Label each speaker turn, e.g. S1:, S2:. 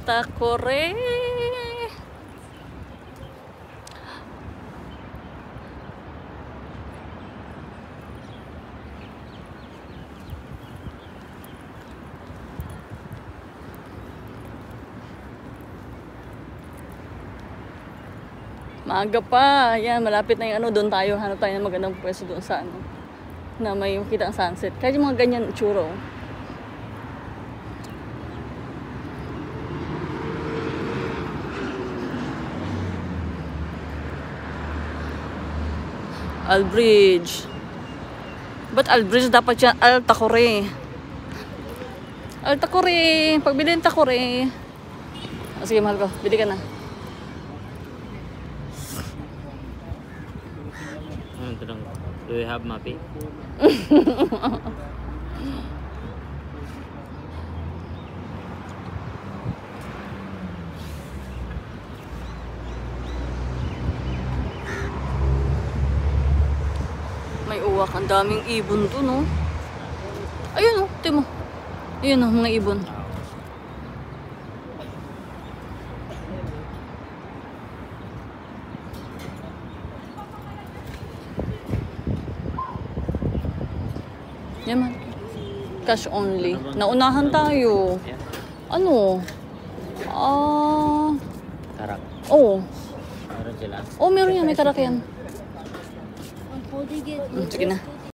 S1: Takore. Maaga pa. Yan, malapit na yung ano. Doon tayo. Hanap tayo ng magandang pwesto doon sa ano. Na may makita ang sunset. Kahit yung mga ganyan tsuro. Albridge. Ba't Albridge? Dapat yan Altakore. Altakore. Pagbili ng Takore. Oh, sige, mahal ko. Bili ka na.
S2: Do you have mapi?
S1: May uwak. Ang daming ibon to, no? Ayun, oh. Timo. Ayun, oh. Mga ibon. Yan man. Cash only. Naunahan tayo. Ano?
S2: Karak.
S1: Oo.
S2: Meron sila.
S1: Oh, meron yan. May karak yan.
S3: I'm holding it.
S1: Sige na.